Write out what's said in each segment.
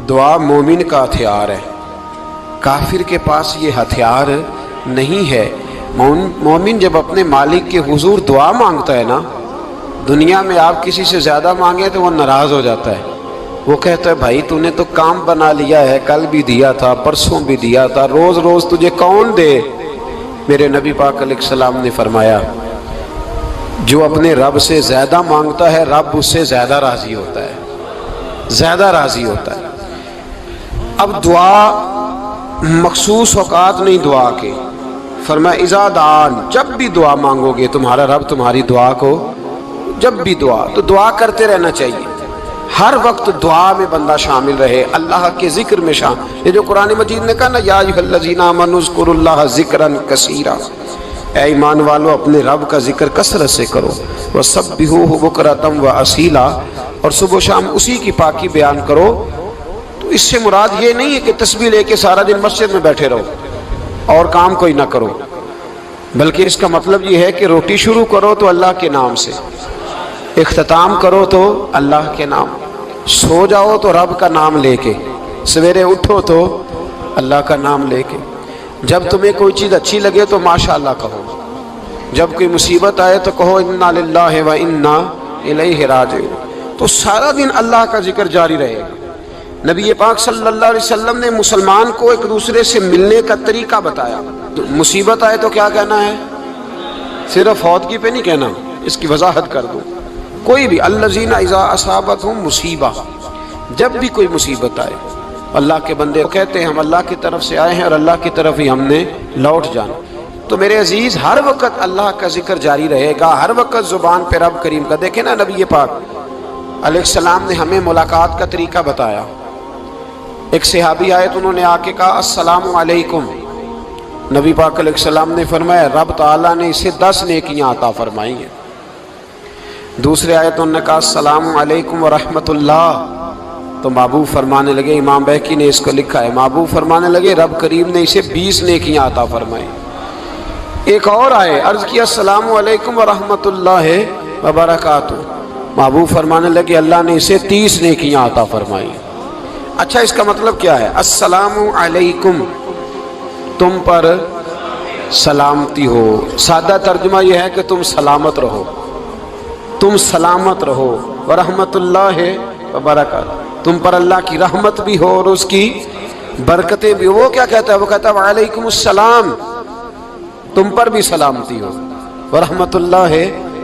دعا مومن کا ہتھیار ہے، کافر کے پاس یہ ہتھیار نہیں ہے۔ مومن جب اپنے مالک کے حضور دعا مانگتا ہے نا، دنیا میں آپ کسی سے زیادہ مانگیں تو وہ ناراض ہو جاتا ہے۔ وہ کہتا ہے بھائی تو نے تو کام بنا لیا ہے، کل بھی دیا تھا، پرسوں بھی دیا تھا، روز روز تجھے کون دے؟ میرے نبی پاک علیہ السلام نے فرمایا جو اپنے رب سے زیادہ مانگتا ہے رب اس سے زیادہ راضی ہوتا ہے، زیادہ راضی ہوتا ہے۔ اب دعا مخصوص اوقات نہیں دعا کے، فرمایا اذا دعان، جب بھی دعا مانگو گے تمہارا رب تمہاری دعا کو، جب بھی دعا تو دعا کرتے رہنا چاہیے، ہر وقت دعا میں بندہ شامل رہے، اللہ کے ذکر میں شامل۔ یہ جو قرآن مجید نے کہا نا یا ایھا الذین آمنوا اذکروا اللہ ذکرا کثیرا، اے ایمان والو اپنے رب کا ذکر کثرت سے کرو، وسبحوہ بکرۃ واصیلا، اور صبح و شام اسی کی پاکی بیان کرو۔ تو اس سے مراد یہ نہیں ہے کہ تسبیح لے کے سارا دن مسجد میں بیٹھے رہو اور کام کوئی نہ کرو، بلکہ اس کا مطلب یہ ہے کہ روٹی شروع کرو تو اللہ کے نام سے، اختتام کرو تو اللہ کے نام، سو جاؤ تو رب کا نام لے کے، سویرے اٹھو تو اللہ کا نام لے کے، جب تمہیں کوئی چیز اچھی لگے تو ماشاءاللہ کہو، جب کوئی مصیبت آئے تو کہو انا للہ و انا الیہ راجعون۔ تو سارا دن اللہ کا ذکر جاری رہے گا۔ نبی پاک صلی اللہ علیہ وسلم نے مسلمان کو ایک دوسرے سے ملنے کا طریقہ بتایا۔ مصیبت آئے تو کیا کہنا ہے؟ صرف فوتگی پہ نہیں کہنا، اس کی وضاحت کر دوں۔ کوئی بھی الذین اذا اصابتہم مصیبہ، جب بھی کوئی مصیبت آئے، اللہ کے بندے کہتے ہیں ہم اللہ کی طرف سے آئے ہیں اور اللہ کی طرف ہی ہم نے لوٹ جانا۔ تو میرے عزیز ہر وقت اللہ کا ذکر جاری رہے گا، ہر وقت زبان پہ رب کریم کا۔ دیکھیں نا نبی پاک علیہ السلام نے ہمیں ملاقات کا طریقہ بتایا۔ ایک صحابی آئے تو انہوں نے آ کے کہا السلام علیکم، نبی پاک علیہ السلام نے فرمایا رب تعالیٰ نے اسے 10 نیکیاں عطا فرمائی ہیں۔ دوسرے آئے تو انہوں نے کہا السلام علیکم ورحمۃ اللہ، تو محبوب فرمانے لگے، امام بہقی نے اس کو لکھا ہے، محبوب فرمانے لگے رب کریم نے اسے 20 نیکیاں عطا فرمائی۔ ایک اور آئے، عرض کیا السلام علیکم ورحمۃ اللہ وبرکاتہ، محبوب فرمانے لگے اللہ نے اسے 30 نیکیاں عطا فرمائی۔ اچھا اس کا مطلب کیا ہے؟ السلام علیکم، تم پر سلامتی ہو، سادہ ترجمہ یہ ہے کہ تم سلامت رہو، تم سلامت رہو، ورحمۃ اللہ وبرکاتہ، تم پر اللہ کی رحمت بھی ہو اور اس کی برکتیں بھی ہو۔ وہ کیا کہتا ہے؟ وہ کہتا ہے وعلیکم السلام، تم پر بھی سلامتی ہو، ورحمۃ اللہ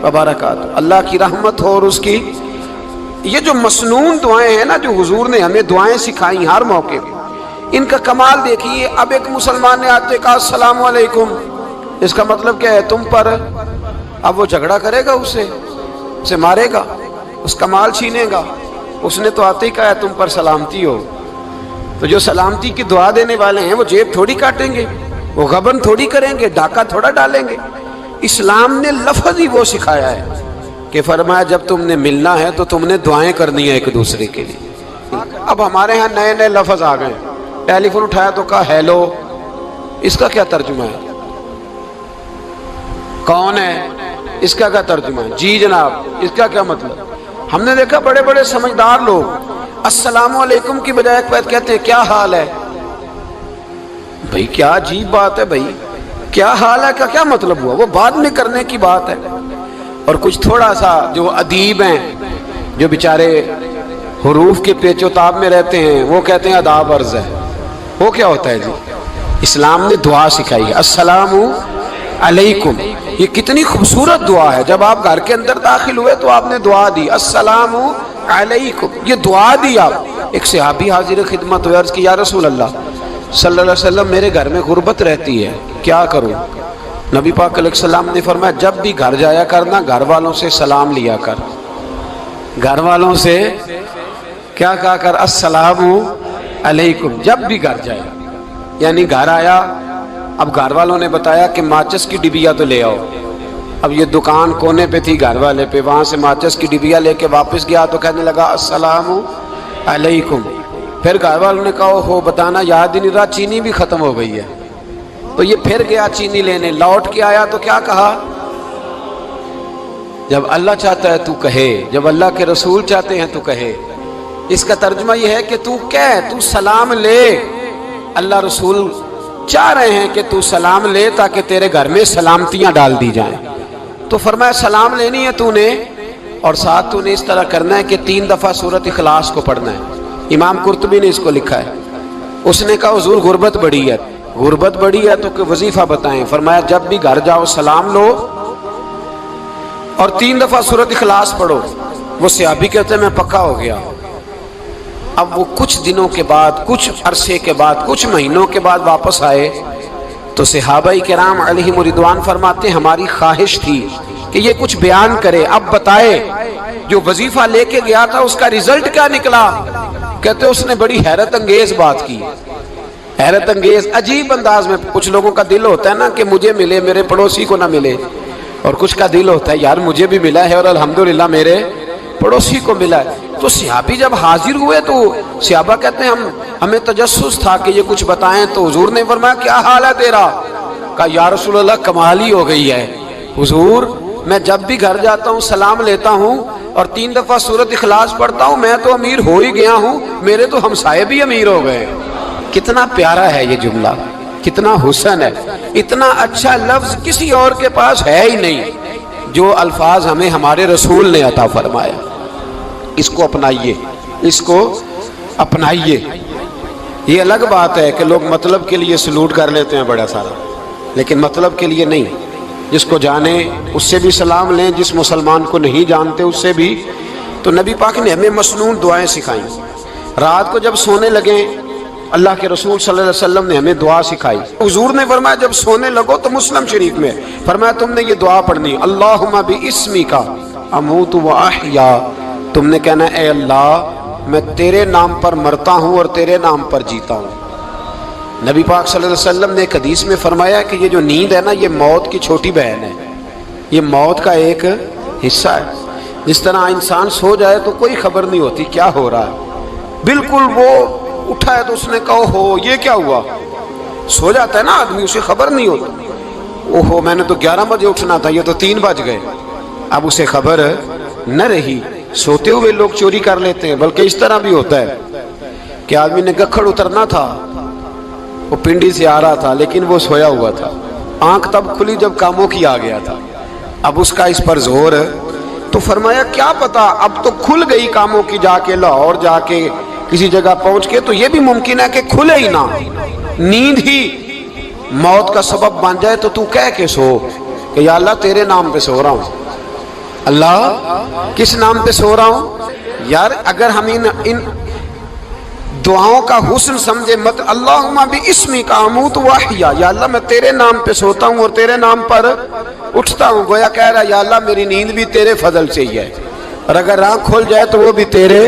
وبرکاتہ، اللہ کی رحمت ہو اور اس کی۔ یہ جو مسنون دعائیں ہیں نا جو حضور نے ہمیں دعائیں سکھائیں ہر موقع پہ، ان کا کمال دیکھیے۔ اب ایک مسلمان نے آتے کہا السلام علیکم، اس کا مطلب کیا ہے؟ تم پر۔ اب وہ جھگڑا کرے گا اسے مارے گا، اس کا مال چھینے گا؟ اس نے تو آتے ہی کہا ہے تم پر سلامتی ہو۔ تو جو سلامتی کی دعا دینے والے ہیں وہ جیب تھوڑی کاٹیں گے، وہ غبن تھوڑی کریں گے، ڈاکہ تھوڑا ڈالیں گے۔ اسلام نے لفظ ہی وہ سکھایا ہے کہ فرمایا جب تم نے ملنا ہے تو تم نے دعائیں کرنی ہیں ایک دوسرے کے لیے۔ اب ہمارے ہاں نئے نئے لفظ آ گئے، ٹیلی فون اٹھایا تو کہا ہیلو، اس کا کیا ترجمہ ہے؟ کون ہے؟ اس کا کیا ترجمہ ہے؟ جی جناب، اس کا کیا مطلب؟ ہم نے دیکھا بڑے بڑے سمجھدار لوگ السلام علیکم کی بجائے کہتے ہیں کیا حال ہے؟ بھئی کیا عجیب بات ہے، بھئی کیا حال ہے کا کیا مطلب ہوا؟ وہ بعد میں کرنے کی بات ہے۔ اور کچھ تھوڑا سا جو ادیب ہیں، جو بیچارے حروف کے پیچ و تاب میں رہتے ہیں، وہ کہتے ہیں آداب عرض ہے۔ وہ کیا ہوتا ہے جی؟ اسلام نے دعا سکھائی ہے السلام علیکم، یہ کتنی خوبصورت دعا ہے۔ جب آپ گھر کے اندر داخل ہوئے تو آپ نے دعا دی السلام علیکم، یہ دعا دی آپ۔ ایک صحابی حاضر خدمت ہوئے، عرض کی یا رسول اللہ صلی اللہ علیہ وسلم میرے گھر میں غربت رہتی ہے، کیا کروں؟ نبی پاک علیہ السلام نے فرمایا جب بھی گھر جایا کرنا گھر والوں سے سلام لیا کر، گھر والوں سے کیا کہا کر؟ السلام علیکم، جب بھی گھر جائے۔ یعنی گھر آیا، اب گھر والوں نے بتایا کہ ماچس کی ڈبیا تو لے آؤ۔ اب یہ دکان کونے پہ تھی گھر والے پہ، وہاں سے ماچس کی ڈبیا لے کے واپس گیا تو کہنے لگا السلام علیکم۔ پھر گھر والوں نے کہا ہو بتانا یاد ہی نہیں رہا، چینی بھی ختم ہو گئی ہے۔ تو یہ پھر گیا چینی لینے، لوٹ کے آیا تو کیا کہا؟ جب اللہ چاہتا ہے تو کہے، جب اللہ کے رسول چاہتے ہیں تو کہے۔ اس کا ترجمہ یہ ہے کہ تو سلام لے. اللہ رسول چاہ رہے ہیں کہ تو سلام لے تاکہ تیرے گھر میں سلامتیاں ڈال دی جائیں. تو فرمایا سلام لینی ہے تو نے، اور ساتھ تو نے اس طرح کرنا ہے کہ 3 دفعہ سورۃ اخلاص کو پڑھنا ہے. امام قرطبی نے اس کو لکھا ہے. اس نے کہا حضور غربت بڑی ہے تو کہ وظیفہ بتائیں. فرمایا جب بھی گھر جاؤ سلام لو اور 3 دفعہ سورۃ اخلاص پڑھو. وہ صحابی کہتے ہیں میں پکا ہو گیا. اب وہ کچھ دنوں کے بعد، کچھ عرصے کے بعد، کچھ مہینوں کے بعد واپس آئے تو صحابہ کرام علیہم رضوان فرماتے ہماری خواہش تھی کہ یہ کچھ بیان کرے، اب بتائے جو وظیفہ لے کے گیا تھا اس کا رزلٹ کیا نکلا. کہتے اس نے بڑی حیرت انگیز بات کی، حیرت انگیز عجیب انداز میں. کچھ لوگوں کا دل ہوتا ہے نا کہ مجھے ملے میرے پڑوسی کو نہ ملے، اور کچھ کا دل ہوتا ہے یار مجھے بھی ملا ہے اور الحمدللہ میرے پڑوسی کو ملا ہے. تو صحابی جب حاضر ہوئے تو صحابہ کہتے ہیں ہمیں تجسس تھا کہ یہ کچھ بتائیں. تو حضور نے فرمایا کیا حال ہے تیرا؟ کہا یا رسول اللہ کمال ہی ہو گئی ہے حضور، میں جب بھی گھر جاتا ہوں سلام لیتا ہوں اور 3 دفعہ سورۃ اخلاص پڑھتا ہوں. میں تو امیر ہو ہی گیا ہوں، میرے تو ہمسائے بھی امیر ہو گئے. کتنا پیارا ہے یہ جملہ، کتنا حسن ہے. اتنا اچھا لفظ کسی اور کے پاس ہے ہی نہیں جو الفاظ ہمیں ہمارے رسول نے عطا فرمایا. اس کو اپنائیے، اس کو اپنائیے. یہ الگ بات ہے کہ لوگ مطلب کے لیے سلوٹ کر لیتے ہیں بڑا سارا، لیکن مطلب کے لیے نہیں. جس کو جانے اس سے بھی سلام لیں، جس مسلمان کو نہیں جانتے اس سے بھی. تو نبی پاک نے ہمیں مسنون دعائیں سکھائیں. رات کو جب سونے لگیں اللہ کے رسول صلی اللہ علیہ وسلم نے ہمیں دعا سکھائی. حضور نے فرمایا جب سونے لگو تو مسلم شریف میں فرمایا تم نے یہ دعا پڑھنی، اللہم باسمک اموت و احیا. تم نے کہنا اے اللہ میں تیرے نام پر مرتا ہوں اور تیرے نام پر جیتا ہوں. نبی پاک صلی اللہ علیہ وسلم نے ایک حدیث میں فرمایا کہ یہ جو نیند ہے نا یہ موت کی چھوٹی بہن ہے، یہ موت کا ایک حصہ ہے. جس طرح انسان سو جائے تو کوئی خبر نہیں ہوتی کیا ہو رہا ہے، بالکل وہ اٹھا ہے تو اس نے کہا ہو یہ کیا ہوا. سو جاتا ہے نا آدمی، اسے خبر نہیں ہوتی. اوہو میں نے تو 11 بجے اٹھنا تھا، یہ تو 3 بج گئے. اب اسے خبر نہ رہی. سوتے ہوئے لوگ چوری کر لیتے ہیں. بلکہ اس طرح بھی ہوتا ہے کہ آدمی نے گکھڑ اترنا تھا، وہ پنڈی سے آ رہا تھا لیکن وہ سویا ہوا تھا. آنکھ تب کھلی جب کاموں کی آ گیا تھا. اب اس کا اس پر زور. تو فرمایا کیا پتا اب تو کھل گئی کاموں کی، جا کے لاہور جا کے کسی جگہ پہنچ کے تو یہ بھی ممکن ہے کہ کھلے ہی نہ، نیند ہی موت کا سبب بن جائے. تو کہہ کے سو کہ یا اللہ تیرے نام پہ سو رہا ہوں. اللہ کس نام پہ سو رہا ہوں؟ یار اگر ہم ان دعاؤں کا حسن سمجھے مت، اللہم باسمک اموت و احیا، یا اللہ میں تیرے نام پہ سوتا ہوں اور تیرے نام پر اٹھتا ہوں. گویا کہہ رہا یا اللہ میری نیند بھی تیرے فضل سے ہی ہے، اور اگر آنکھ کھل جائے تو وہ بھی تیرے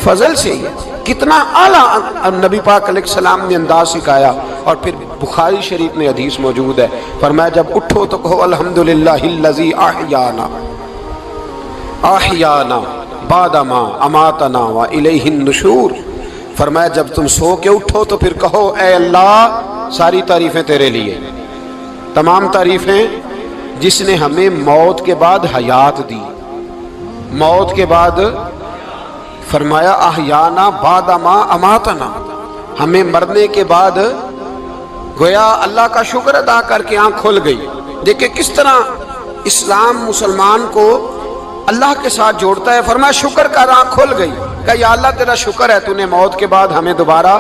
فضل سے ہی ہے. کتنا اعلیٰ نبی پاک علیہ السلام نے انداز سکھایا. اور پھر بخاری شریف میں حدیث موجود ہے، فرمایا جب اٹھو تو کہو الحمدللہ الذی احیانا بعد ما اماتنا والیہ النشور. فرمایا جب تم سو کے اٹھو تو پھر کہو اے اللہ ساری تعریفیں تیرے لیے، تمام تعریفیں جس نے ہمیں موت کے بعد حیات دی. موت کے بعد فرمایا احیانا بعد ما اماتنا، ہمیں مرنے کے بعد گویا اللہ کا شکر ادا کر کے آنکھ کھل گئی. دیکھیں کس طرح اسلام مسلمان کو اللہ کے ساتھ جوڑتا ہے. فرمایا شکر کر، آنکھ کھل گئی. کہ یا اللہ تیرا شکر ہے تو نے موت کے بعد ہمیں دوبارہ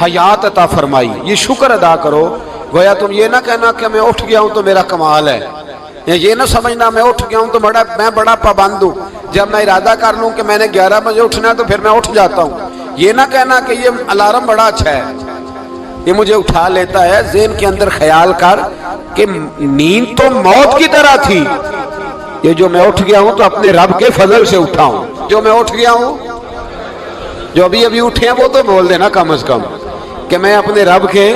حیات عطا فرمائی، یہ شکر ادا کرو. گویا تم یہ نہ کہنا کہ میں اٹھ گیا ہوں تو میرا کمال ہے، یہ نہ سمجھنا میں اٹھ گیا ہوں تو میں بڑا پابند ہوں، جب میں ارادہ کر لوں کہ میں نے 11 بجے اٹھنا ہے تو پھر میں اٹھ جاتا ہوں. یہ نہ کہنا کہ یہ الارم بڑا اچھا ہے، یہ مجھے اٹھا لیتا ہے. ذہن کے اندر خیال کر کہ نیند تو موت کی طرح تھی، یہ جو میں اٹھ گیا ہوں تو اپنے رب کے فضل سے اٹھا ہوں. جو میں اٹھ گیا ہوں، جو ابھی اٹھے ہیں وہ تو بول دینا کم از کم کہ میں اپنے رب کے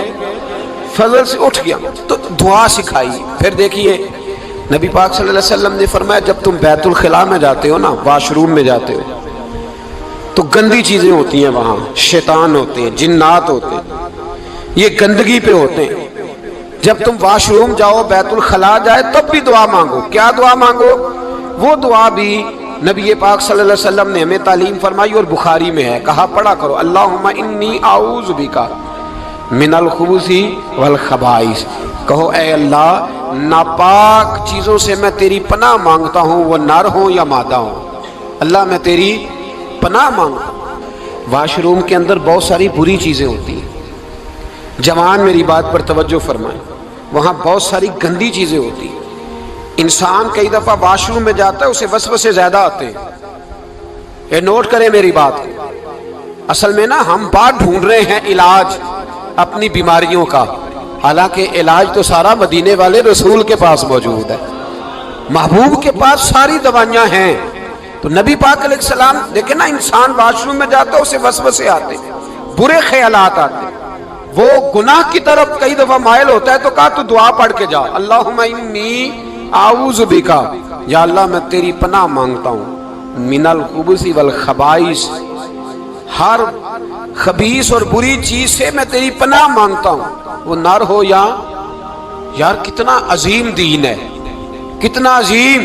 فضل سے اٹھ گیا. تو دعا سکھائی. پھر دیکھیے نبی پاک صلی اللہ علیہ وسلم نے فرمایا جب تم بیت الخلاء میں جاتے ہو نا، واش روم میں جاتے ہو تو گندی چیزیں ہوتی ہیں وہاں، شیطان ہوتے ہیں، جنات ہوتے ہیں، یہ گندگی پہ ہوتے ہیں. جب تم واش روم جاؤ، بیت الخلاء جائے، تب بھی دعا مانگو. کیا دعا مانگو؟ وہ دعا بھی نبی پاک صلی اللہ علیہ وسلم نے ہمیں تعلیم فرمائی اور بخاری میں ہے، کہا پڑھا کرو اللہم انی اعوذ بک من الخبث والخبائث، کہو اے اللہ ناپاک چیزوں سے میں تیری پناہ مانگتا ہوں، وہ نر ہوں یا مادہ ہوں، اللہ میں تیری پناہ مانگتا ہوں۔ واش روم کے اندر بہت ساری بری چیزیں ہوتی ہیں، جوان میری بات پر توجہ فرمائیں، وہاں بہت ساری گندی چیزیں ہوتی ہیں۔ انسان کئی دفعہ واش روم میں جاتا ہے، اسے وسوسے زیادہ آتے ہیں، یہ نوٹ کریں میری بات کو۔ اصل میں نا ہم بات ڈھونڈ رہے ہیں علاج اپنی بیماریوں کا، حالانکہ علاج تو سارا مدینے والے رسول کے پاس موجود ہے، محبوب کے پاس ساری دوائیاں ہیں۔ تو نبی پاک علیہ السلام دیکھیں نا، انسان واش روم میں جاتا ہے اسے وسوسے آتے، برے خیالات آتے، وہ گناہ کی طرف کئی دفعہ مائل ہوتا ہے، تو کہا تو دعا پڑھ کے جا اللہم انی اعوذ بکا، یا اللہ میں تیری پناہ مانگتا ہوں من الخبث والخبائث، ہر خبیث اور بری چیز سے میں تیری پناہ مانگتا ہوں، وہ نر ہو یا یار کتنا عظیم دین ہے، کتنا عظیم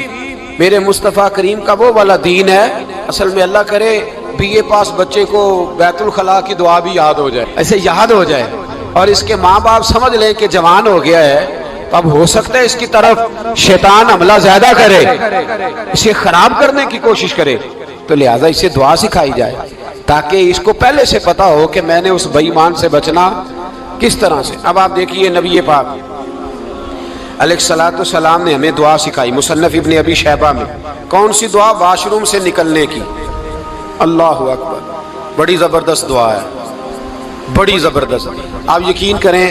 میرے مصطفیٰ کریم کا وہ والا دین ہے۔ اصل میں اللہ کرے بی اے پاس بچے کو بیت الخلاء کی دعا بھی یاد ہو جائے، ایسے یاد ہو جائے، اور اس کے ماں باپ سمجھ لیں کہ جوان ہو گیا ہے، تو اب ہو سکتا ہے اس کی طرف شیطان حملہ زیادہ کرے، اسے خراب کرنے کی کوشش کرے، تو لہٰذا اسے دعا سکھائی جائے تاکہ اس کو پہلے سے پتا ہو کہ میں نے اس بے ایمان سے بچنا کس طرح سے۔ اب آپ دیکھیے نبی پاک علیہ السلام نے ہمیں دعا سکھائی، مصنف ابن ابی شیبہ میں۔ کون سی دعا؟ واش روم سے نکلنے کی۔ اللہ اکبر، بڑی زبردست دعا ہے، بڑی زبردست۔ آپ یقین کریں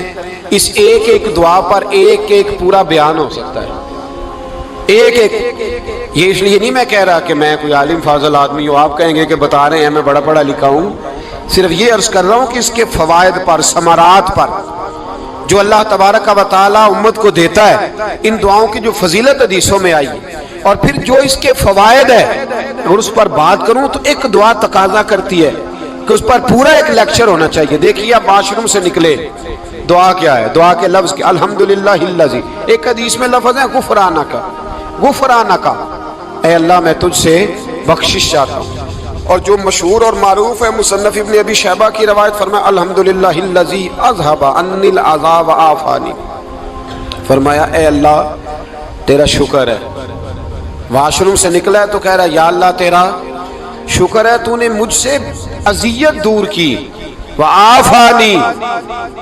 اس ایک ایک دعا پر ایک ایک پورا بیان ہو سکتا ہے، ایک ایک۔ یہ اس لیے نہیں میں کہہ رہا کہ میں کوئی عالم فاضل آدمی ہوں، آپ کہیں گے کہ بتا رہے ہیں میں بڑا پڑھا لکھا ہوں، صرف یہ عرض کر رہا ہوں کہ اس کے فوائد پر، ثمرات پر جو اللہ تبارک و تعالی امت کو دیتا ہے، ان دعاؤں کی جو فضیلت حدیثوں میں آئی، اور پھر جو اس کے فوائد ہے، اور اس پر بات کروں تو ایک دعا تقاضا کرتی ہے کہ اس پر پورا ایک لیکچر ہونا چاہیے۔ دیکھیے آپ واش روم سے نکلے، دعا کیا ہے؟ دعا کے لفظ کیا؟ الحمدللہ الذی، ایک حدیث میں لفظ ہے غفرانک، غفرانک، اے اللہ میں تجھ سے بخشش چاہتا ہوں۔ اور جو مشہور اور معروف ہے مصنف ابن ابی شیبہ کی روایت، فرمایا الحمدللہ الذی اذھب عنی العذاب وعافانی، فرمایا اے اللہ تیرا شکر ہے۔ واش روم سے نکلا ہے تو کہہ رہا ہے یا اللہ تیرا شکر ہے، تو نے مجھ سے اذیت دور کی، وعافانی،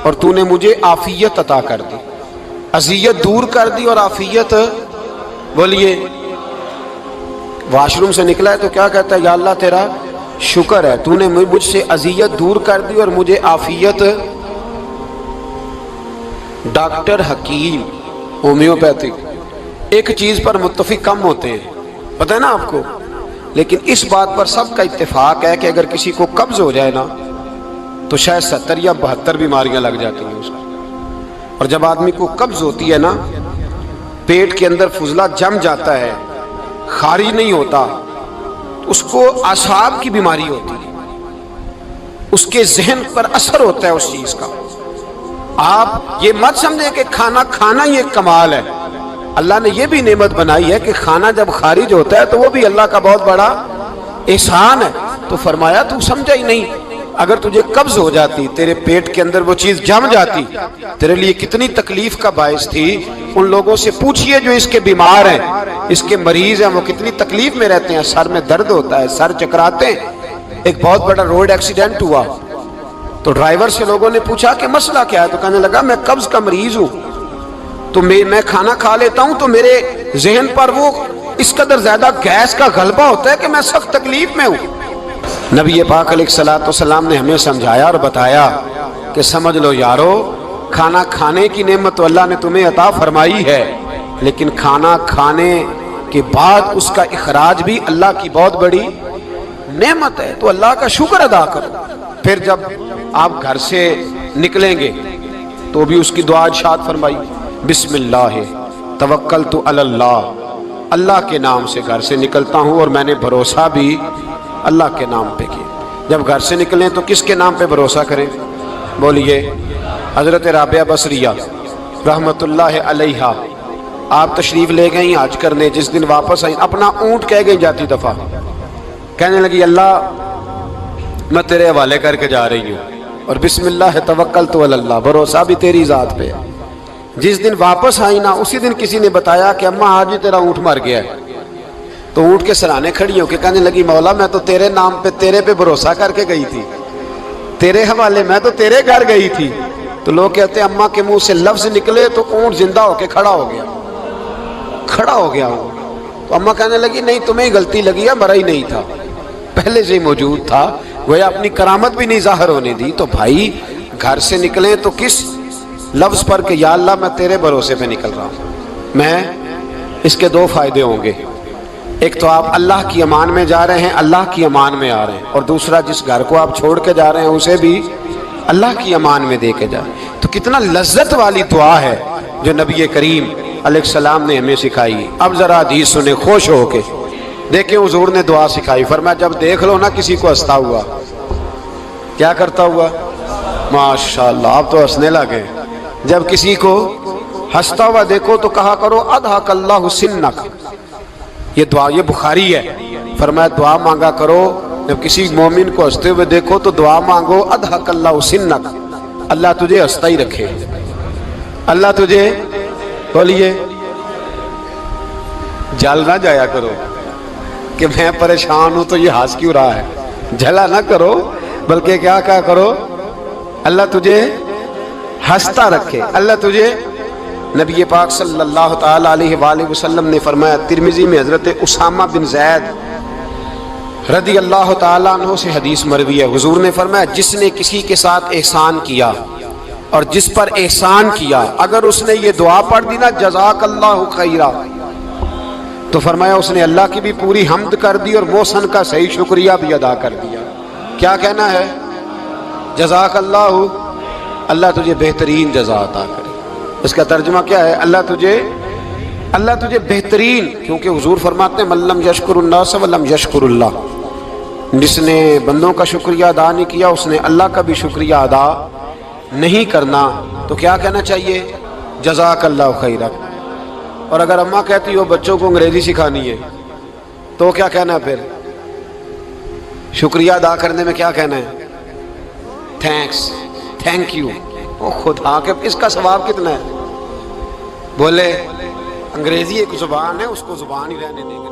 اور تو نے مجھے عافیت عطا کر دی، اذیت دور کر دی اور عافیت۔ بولیے، واش روم سے نکلا ہے تو کیا کہتا ہے؟ یا اللہ تیرا شکر ہے، تو نے مجھ سے اذیت دور کر دی اور مجھے عافیت۔ ڈاکٹر حکیم ہومیوپیتھک ایک چیز پر متفق کم ہوتے ہیں، پتہ ہے نا آپ کو، لیکن اس بات پر سب کا اتفاق ہے کہ اگر کسی کو قبض ہو جائے نا تو شاید 70 یا 72 بیماریاں لگ جاتی ہیں اس کو۔ اور جب آدمی کو قبض ہوتی ہے نا، پیٹ کے اندر فضلہ جم جاتا ہے، خارج نہیں ہوتا، اس کو اعصاب کی بیماری ہوتی ہے، اس کے ذہن پر اثر ہوتا ہے اس چیز کا۔ آپ یہ مت سمجھیں کہ کھانا کھانا ہی ایک کمال ہے، اللہ نے یہ بھی نعمت بنائی ہے کہ کھانا جب خارج ہوتا ہے تو وہ بھی اللہ کا بہت بڑا احسان ہے۔ تو فرمایا تو سمجھا ہی نہیں، اگر تجھے قبض ہو جاتی، تیرے پیٹ کے اندر وہ چیز جم جاتی، تیرے لیے کتنی تکلیف کا باعث تھی۔ ان لوگوں سے پوچھئے جو اس کے بیمار ہیں، اس کے مریض ہیں، وہ کتنی تکلیف میں رہتے ہیں، سر میں درد ہوتا ہے، سر چکراتے ہیں۔ ایک بہت بڑا روڈ ایکسیڈنٹ ہوا تو ڈرائیور سے لوگوں نے پوچھا کہ مسئلہ کیا ہے، تو کہنے لگا میں قبض کا مریض ہوں، تو میں کھانا کھا لیتا ہوں تو میرے ذہن پر وہ اس قدر زیادہ گیس کا غلبہ ہوتا ہے کہ میں سخت تکلیف میں ہوں۔ نبی پاک علیہ السلام نے ہمیں سمجھایا اور بتایا کہ سمجھ لو یارو، کھانا کھانے کی نعمت تو اللہ نے تمہیں عطا فرمائی ہے، لیکن کھانا کھانے کے بعد اس کا اخراج بھی اللہ کی بہت بڑی نعمت ہے، تو اللہ کا شکر ادا کرو۔ پھر جب آپ گھر سے نکلیں گے تو بھی اس کی دعا ارشاد فرمائی، بسم اللہ توکلت علی اللہ، اللہ کے نام سے گھر سے نکلتا ہوں اور میں نے بھروسہ بھی اللہ کے نام پہ کیا۔ جب گھر سے نکلیں تو کس کے نام پہ بھروسہ کریں؟ بولیے، حضرت رابعہ بصریہ رحمت اللہ علیہا آپ تشریف لے گئیں حج کرنے، جس دن واپس آئیں اپنا اونٹ کہہ گئی جاتی دفعہ، کہنے لگی اللہ میں تیرے حوالے کر کے جا رہی ہوں، اور بسم اللہ توکلت علی اللہ، بھروسہ بھی تیری ذات پہ ہے۔ جس دن واپس آئی نا، اسی دن کسی نے بتایا کہ اماں آج ہی تیرا اونٹ مر گیا ہے، تو اونٹ کے سرانے کھڑی ہو کے کہنے لگی مولا میں تو تیرے نام پہ، تیرے پہ بھروسہ کر کے گئی تھی، تیرے حوالے، میں تو تیرے گھر گئی تھی۔ تو لوگ کہتے ہیں اماں کے منہ سے لفظ نکلے تو اونٹ زندہ ہو کے کھڑا ہو گیا، کھڑا ہو گیا ہوں۔ تو اماں کہنے لگی نہیں تمہیں ہی غلطی لگی ہے، مرا ہی نہیں تھا، پہلے سے ہی موجود تھا، گویا اپنی کرامت بھی نہیں ظاہر ہونے دی۔ تو بھائی گھر سے نکلیں تو کس لفظ پر کہ یا اللہ میں تیرے بھروسے پہ نکل رہا ہوں، میں اس کے دو فائدے ہوں گے، ایک تو آپ اللہ کی امان میں جا رہے ہیں، اللہ کی امان میں آ رہے ہیں، اور دوسرا جس گھر کو آپ چھوڑ کے جا رہے ہیں اسے بھی اللہ کی امان میں دے کے جائیں۔ تو کتنا لذت والی دعا ہے جو نبی کریم علیہ السلام نے ہمیں سکھائی۔ اب ذرا حدیث سنیں خوش ہو کے، دیکھیں حضور نے دعا سکھائی، فرمایا جب دیکھ لو نا کسی کو ہنستا ہوا، کیا کرتا ہوا؟ ماشاءاللہ آپ تو ہنسنے لگے۔ جب کسی کو ہنستا ہوا دیکھو تو کہا کرو اضحک اللہ سنک، یہ دعا، یہ بخاری ہے، فرمایا دعا مانگا کرو جب کسی مومن کو ہنستے ہوئے دیکھو تو دعا مانگو اضحک اللہ سنک، اللہ تجھے ہنستا ہی رکھے، اللہ تجھے، بولیے، جل نہ جایا کرو کہ میں پریشان ہوں تو یہ ہنس کیوں رہا ہے، جھلا نہ کرو، بلکہ کیا کہا کرو اللہ تجھے ہنستا رکھے، اللہ تجھے۔ نبی پاک صلی اللہ تعالی علیہ وآلہ وسلم نے فرمایا، ترمذی میں حضرت اسامہ بن زید رضی اللہ تعالیٰ عنہ سے حدیث مروی ہے، حضور نے فرمایا جس نے کسی کے ساتھ احسان کیا اور جس پر احسان کیا، اگر اس نے یہ دعا پڑھ دی نا جزاک اللہ خیرا، تو فرمایا اس نے اللہ کی بھی پوری حمد کر دی اور محسن کا صحیح شکریہ بھی ادا کر دیا۔ کیا کہنا ہے؟ جزاک اللہ، اللہ تجھے بہترین جزا عطا کرے۔ اس کا ترجمہ کیا ہے؟ اللہ تجھے بہترین، کیونکہ حضور فرماتے ہیں من لم یشکر الناس ولم یشکر اللہ، جس نے بندوں کا شکریہ ادا نہیں کیا اس نے اللہ کا بھی شکریہ ادا نہیں کرنا۔ تو کیا کہنا چاہیے؟ جزاک اللہ خیرا۔ اور اگر اماں کہتی ہو بچوں کو انگریزی سکھانی ہے تو کیا کہنا ہے پھر؟ شکریہ ادا کرنے میں کیا کہنا ہے؟ Thanks, thank you. او خدا کے اس کا ثواب کتنا ہے؟ بولے انگریزی ایک زبان ہے، اس کو زبان ہی رہنے دیں گے۔